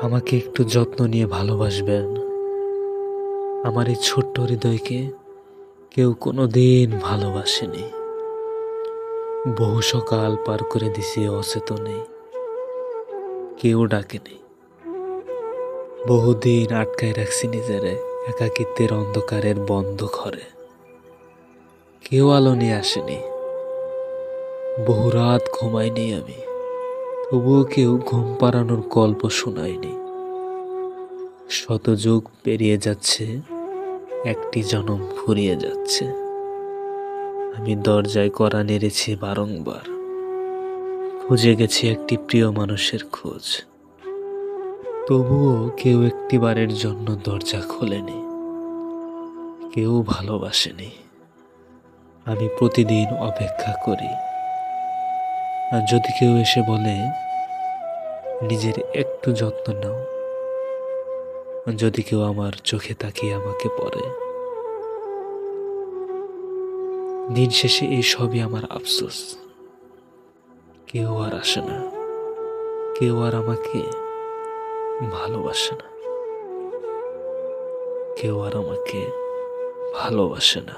আমাকে একটু যত্ন নিয়ে ভালোবাসবেন। আমার এই ছোট্ট হৃদয়কে কেউ কোনোদিন ভালোবাসেনি। বহু সকাল পার করে দিছি অচেতনে, কেউ ডাকেনি। বহুদিন আটকায় রাখছি নিজেরে একাকিত্বের অন্ধকারের বন্ধ ঘরে, কেউ আলো নিয়ে আসেনি। বহু রাত ঘুমাইনি আমি, তবুও কেউ ঘুম পাড়ানোর গল্প শোনায়নি। শত যুগ পেরিয়ে যাচ্ছে, একটি জনম ফুরিয়ে যাচ্ছে। আমি দরজায় কড়া নেড়েছি বারংবার, খুঁজে গেছি একটি প্রিয় মানুষের খোঁজ। তবুও কেউ একটিবারের জন্য দরজা খোলেনি, কেউ ভালোবাসেনি। আমি প্রতিদিন অপেক্ষা করি, আর যদি কেউ এসে বলে নিজের একটু যত্ন নাও, যদি কেউ আমার চোখে তাকিয়ে আমাকে পড়ে, দিন শেষে এই সবই আমার আফসোস। কেউ আর আসে না, কেউ আর আমাকে ভালোবাসে না, কেউ আর আমাকে ভালোবাসে না।